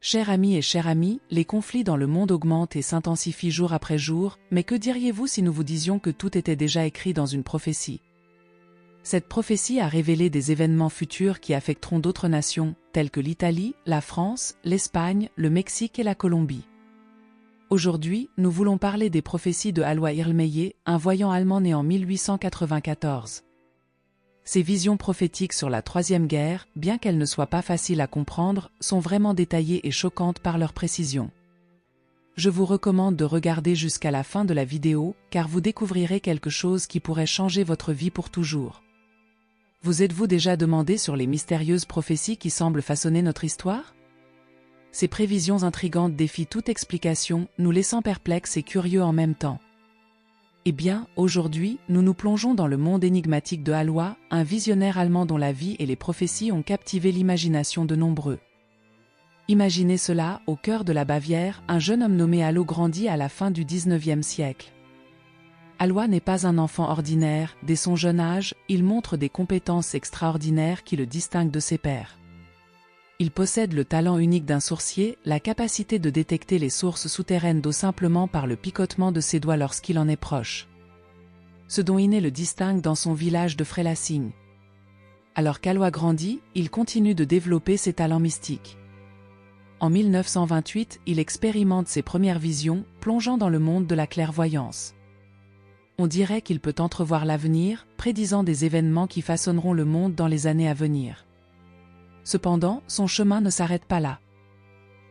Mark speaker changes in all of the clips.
Speaker 1: Chers amis et chères amies, les conflits dans le monde augmentent et s'intensifient jour après jour, mais que diriez-vous si nous vous disions que tout était déjà écrit dans une prophétie? Cette prophétie a révélé des événements futurs qui affecteront d'autres nations, telles que l'Italie, la France, l'Espagne, le Mexique et la Colombie. Aujourd'hui, nous voulons parler des prophéties de Alois Erlmeyer, un voyant allemand né en 1894. Ces visions prophétiques sur la Troisième Guerre, bien qu'elles ne soient pas faciles à comprendre, sont vraiment détaillées et choquantes par leur précision. Je vous recommande de regarder jusqu'à la fin de la vidéo, car vous découvrirez quelque chose qui pourrait changer votre vie pour toujours. Vous êtes-vous déjà demandé sur les mystérieuses prophéties qui semblent façonner notre histoire? Ces prévisions intrigantes défient toute explication, nous laissant perplexes et curieux en même temps. Eh bien, aujourd'hui, nous nous plongeons dans le monde énigmatique de Alois, un visionnaire allemand dont la vie et les prophéties ont captivé l'imagination de nombreux. Imaginez cela, au cœur de la Bavière, un jeune homme nommé Alois grandit à la fin du XIXe siècle. Alois n'est pas un enfant ordinaire, dès son jeune âge, il montre des compétences extraordinaires qui le distinguent de ses pairs. Il possède le talent unique d'un sourcier, la capacité de détecter les sources souterraines d'eau simplement par le picotement de ses doigts lorsqu'il en est proche. Ce don inné le distingue dans son village de Freilassing. Alors qu'Alois grandit, il continue de développer ses talents mystiques. En 1928, il expérimente ses premières visions, plongeant dans le monde de la clairvoyance. On dirait qu'il peut entrevoir l'avenir, prédisant des événements qui façonneront le monde dans les années à venir. Cependant, son chemin ne s'arrête pas là.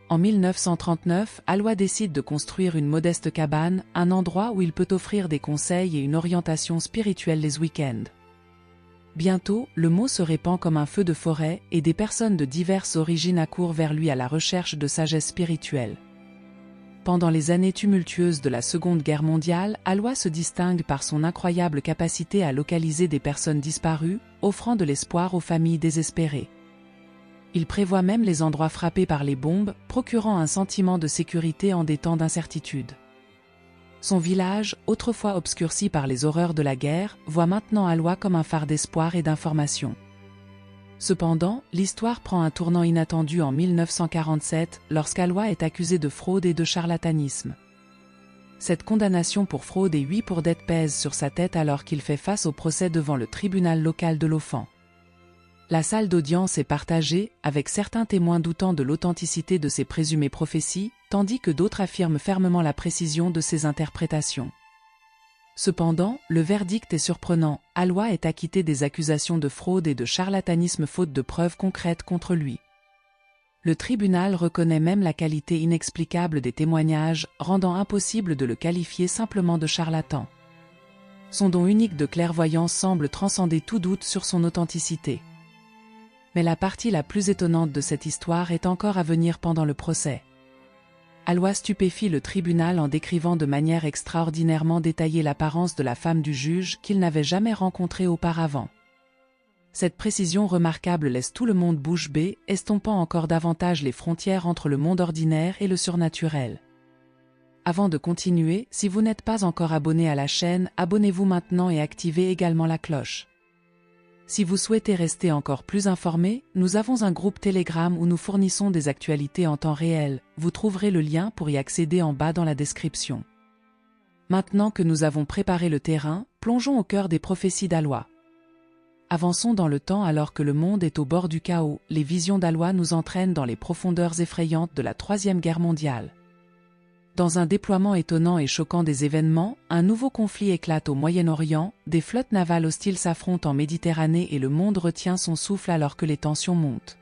Speaker 1: En 1939, Alois décide de construire une modeste cabane, un endroit où il peut offrir des conseils et une orientation spirituelle les week-ends. Bientôt, le mot se répand comme un feu de forêt et des personnes de diverses origines accourent vers lui à la recherche de sagesse spirituelle. Pendant les années tumultueuses de la Seconde Guerre mondiale, Alois se distingue par son incroyable capacité à localiser des personnes disparues, offrant de l'espoir aux familles désespérées. Il prévoit même les endroits frappés par les bombes, procurant un sentiment de sécurité en des temps d'incertitude. Son village, autrefois obscurci par les horreurs de la guerre, voit maintenant Alois comme un phare d'espoir et d'information. Cependant, l'histoire prend un tournant inattendu en 1947, lorsqu'Alois est accusé de fraude et de charlatanisme. Cette condamnation pour fraude et 8 pour dette pèse sur sa tête alors qu'il fait face au procès devant le tribunal local de Lauphans. La salle d'audience est partagée, avec certains témoins doutant de l'authenticité de ces présumées prophéties, tandis que d'autres affirment fermement la précision de ces interprétations. Cependant, le verdict est surprenant, Alois est acquitté des accusations de fraude et de charlatanisme faute de preuves concrètes contre lui. Le tribunal reconnaît même la qualité inexplicable des témoignages, rendant impossible de le qualifier simplement de charlatan. Son don unique de clairvoyance semble transcender tout doute sur son authenticité. Mais la partie la plus étonnante de cette histoire est encore à venir pendant le procès. Alois stupéfie le tribunal en décrivant de manière extraordinairement détaillée l'apparence de la femme du juge qu'il n'avait jamais rencontrée auparavant. Cette précision remarquable laisse tout le monde bouche bée, estompant encore davantage les frontières entre le monde ordinaire et le surnaturel. Avant de continuer, si vous n'êtes pas encore abonné à la chaîne, abonnez-vous maintenant et activez également la cloche. Si vous souhaitez rester encore plus informé, nous avons un groupe Telegram où nous fournissons des actualités en temps réel, vous trouverez le lien pour y accéder en bas dans la description. Maintenant que nous avons préparé le terrain, plongeons au cœur des prophéties d'Alois. Avançons dans le temps alors que le monde est au bord du chaos, les visions d'Alois nous entraînent dans les profondeurs effrayantes de la Troisième Guerre mondiale. Dans un déploiement étonnant et choquant des événements, un nouveau conflit éclate au Moyen-Orient, des flottes navales hostiles s'affrontent en Méditerranée et le monde retient son souffle alors que les tensions montent.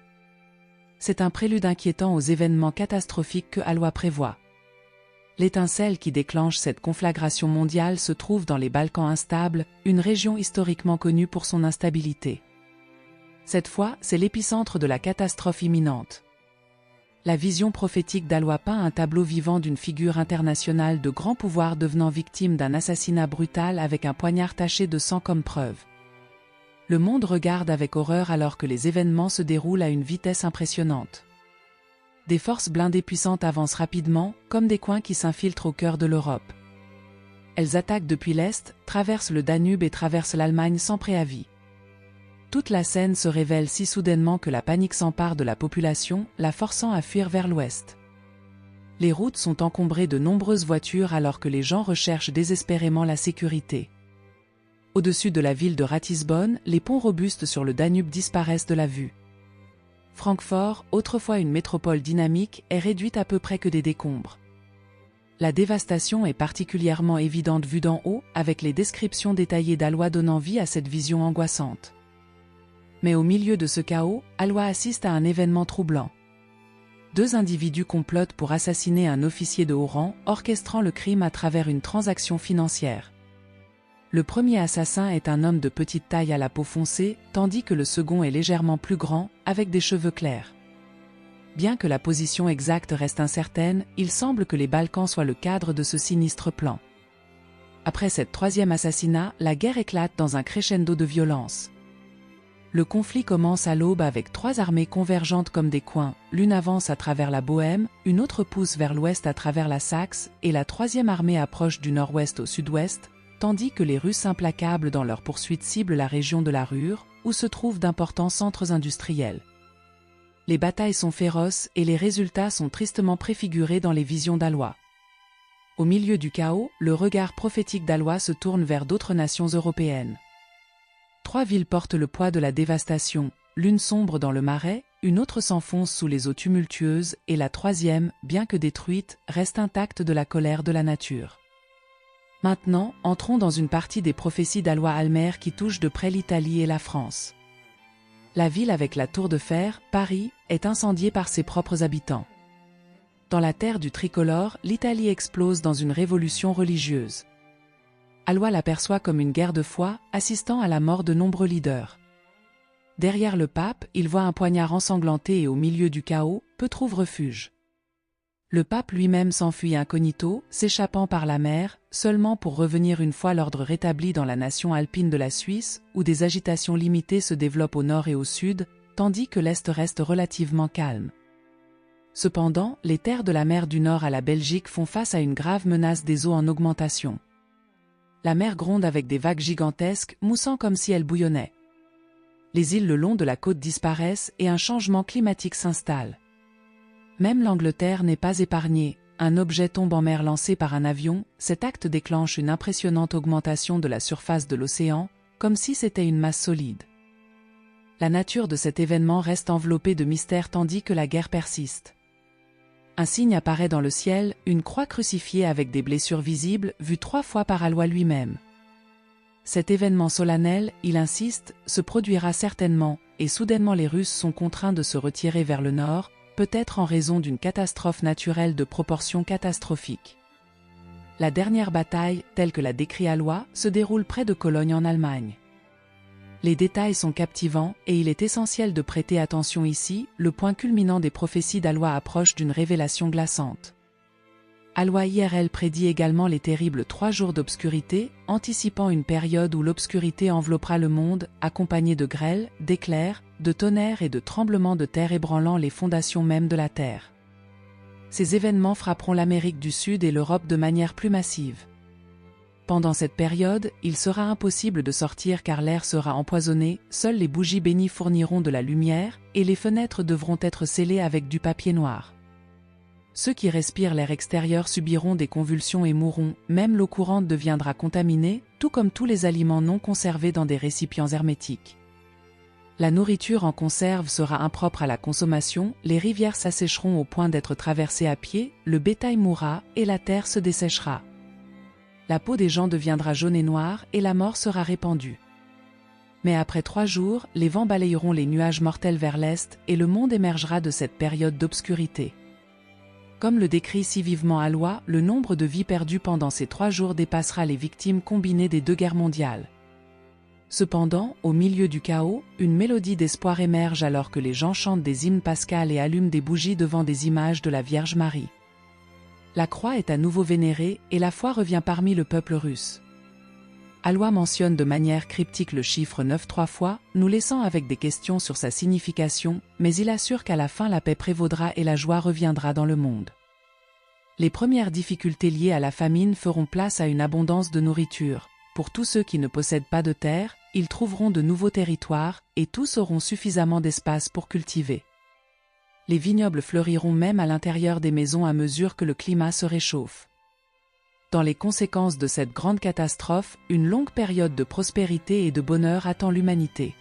Speaker 1: C'est un prélude inquiétant aux événements catastrophiques que Alois prévoit. L'étincelle qui déclenche cette conflagration mondiale se trouve dans les Balkans instables, une région historiquement connue pour son instabilité. Cette fois, c'est l'épicentre de la catastrophe imminente. La vision prophétique d'Alois peint un tableau vivant d'une figure internationale de grand pouvoir devenant victime d'un assassinat brutal avec un poignard taché de sang comme preuve. Le monde regarde avec horreur alors que les événements se déroulent à une vitesse impressionnante. Des forces blindées puissantes avancent rapidement, comme des coins qui s'infiltrent au cœur de l'Europe. Elles attaquent depuis l'Est, traversent le Danube et traversent l'Allemagne sans préavis. toute la scène se révèle si soudainement que la panique s'empare de la population, la forçant à fuir vers l'ouest. Les routes sont encombrées de nombreuses voitures alors que les gens recherchent désespérément la sécurité. Au-dessus de la ville de Ratisbonne, les ponts robustes sur le Danube disparaissent de la vue. Francfort, autrefois une métropole dynamique, est réduite à peu près que des décombres. La dévastation est particulièrement évidente vue d'en haut, avec les descriptions détaillées d'Alois donnant vie à cette vision angoissante. Mais au milieu de ce chaos, Alois assiste à un événement troublant. 2 individus complotent pour assassiner un officier de haut rang, orchestrant le crime à travers une transaction financière. Le premier assassin est un homme de petite taille à la peau foncée, tandis que le second est légèrement plus grand, avec des cheveux clairs. Bien que la position exacte reste incertaine, il semble que les Balkans soient le cadre de ce sinistre plan. Après cette 3e assassinat, la guerre éclate dans un crescendo de violence. Le conflit commence à l'aube avec 3 armées convergentes comme des coins, l'une avance à travers la Bohême, une autre pousse vers l'ouest à travers la Saxe, et la 3e armée approche du nord-ouest au sud-ouest, tandis que les Russes implacables dans leur poursuite ciblent la région de la Ruhr, où se trouvent d'importants centres industriels. Les batailles sont féroces et les résultats sont tristement préfigurés dans les visions d'Alois. Au milieu du chaos, le regard prophétique d'Alois se tourne vers d'autres nations européennes. 3 villes portent le poids de la dévastation, l'une sombre dans le marais, une autre s'enfonce sous les eaux tumultueuses et la 3e, bien que détruite, reste intacte de la colère de la nature. Maintenant, entrons dans une partie des prophéties d'Alois Almer qui touchent de près l'Italie et la France. La ville avec la tour de fer, Paris, est incendiée par ses propres habitants. Dans la terre du tricolore, l'Italie explose dans une révolution religieuse. Alois l'aperçoit comme une guerre de foi, assistant à la mort de nombreux leaders. Derrière le pape, il voit un poignard ensanglanté et au milieu du chaos, peu trouve refuge. Le pape lui-même s'enfuit incognito, s'échappant par la mer, seulement pour revenir une fois l'ordre rétabli dans la nation alpine de la Suisse, où des agitations limitées se développent au nord et au sud, tandis que l'Est reste relativement calme. Cependant, les terres de la mer du Nord à la Belgique font face à une grave menace des eaux en augmentation. La mer gronde avec des vagues gigantesques, moussant comme si elles bouillonnaient. Les îles le long de la côte disparaissent et un changement climatique s'installe. Même l'Angleterre n'est pas épargnée, un objet tombe en mer lancé par un avion, cet acte déclenche une impressionnante augmentation de la surface de l'océan, comme si c'était une masse solide. La nature de cet événement reste enveloppée de mystère tandis que la guerre persiste. Un signe apparaît dans le ciel, une croix crucifiée avec des blessures visibles, vue 3 fois par Alois lui-même. Cet événement solennel, il insiste, se produira certainement, et soudainement les Russes sont contraints de se retirer vers le nord, peut-être en raison d'une catastrophe naturelle de proportions catastrophiques. La dernière bataille, telle que la décrit Alois, se déroule près de Cologne en Allemagne. Les détails sont captivants et il est essentiel de prêter attention ici, le point culminant des prophéties d'Alois approche d'une révélation glaçante. Alois IRL prédit également les terribles 3 jours d'obscurité, anticipant une période où l'obscurité enveloppera le monde, accompagnée de grêles, d'éclairs, de tonnerres et de tremblements de terre ébranlant les fondations mêmes de la Terre. Ces événements frapperont l'Amérique du Sud et l'Europe de manière plus massive. Pendant cette période, il sera impossible de sortir car l'air sera empoisonné, seules les bougies bénies fourniront de la lumière, et les fenêtres devront être scellées avec du papier noir. Ceux qui respirent l'air extérieur subiront des convulsions et mourront, même l'eau courante deviendra contaminée, tout comme tous les aliments non conservés dans des récipients hermétiques. La nourriture en conserve sera impropre à la consommation, les rivières s'assécheront au point d'être traversées à pied, le bétail mourra et la terre se desséchera. La peau des gens deviendra jaune et noire et la mort sera répandue. Mais après 3 jours, les vents balayeront les nuages mortels vers l'est et le monde émergera de cette période d'obscurité. Comme le décrit si vivement Alois, le nombre de vies perdues pendant ces 3 jours dépassera les victimes combinées des 2 guerres mondiales. Cependant, au milieu du chaos, une mélodie d'espoir émerge alors que les gens chantent des hymnes pascals et allument des bougies devant des images de la Vierge Marie. La croix est à nouveau vénérée et la foi revient parmi le peuple russe. Alois mentionne de manière cryptique le chiffre 9 3 fois, nous laissant avec des questions sur sa signification, mais il assure qu'à la fin la paix prévaudra et la joie reviendra dans le monde. Les premières difficultés liées à la famine feront place à une abondance de nourriture, Pour tous ceux qui ne possèdent pas de terre, ils trouveront de nouveaux territoires, et tous auront suffisamment d'espace pour cultiver. Les vignobles fleuriront même à l'intérieur des maisons à mesure que le climat se réchauffe. Dans les conséquences de cette grande catastrophe, une longue période de prospérité et de bonheur attend l'humanité.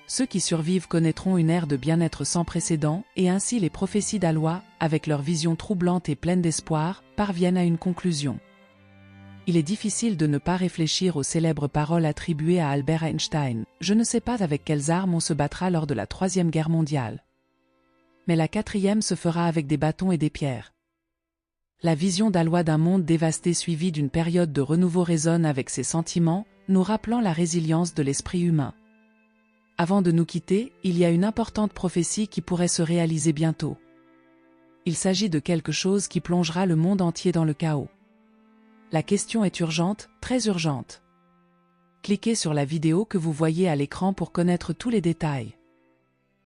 Speaker 1: Ceux qui survivent connaîtront une ère de bien-être sans précédent, et ainsi les prophéties d'Alois, avec leur vision troublante et pleine d'espoir, parviennent à une conclusion. Il est difficile de ne pas réfléchir aux célèbres paroles attribuées à Albert Einstein. Je ne sais pas avec quelles armes on se battra lors de la Troisième Guerre mondiale. Mais la quatrième se fera avec des bâtons et des pierres. La vision d'Alois d'un monde dévasté suivi d'une période de renouveau résonne avec ses sentiments, nous rappelant la résilience de l'esprit humain. Avant de nous quitter, il y a une importante prophétie qui pourrait se réaliser bientôt. Il s'agit de quelque chose qui plongera le monde entier dans le chaos. La question est urgente, très urgente. Cliquez sur la vidéo que vous voyez à l'écran pour connaître tous les détails.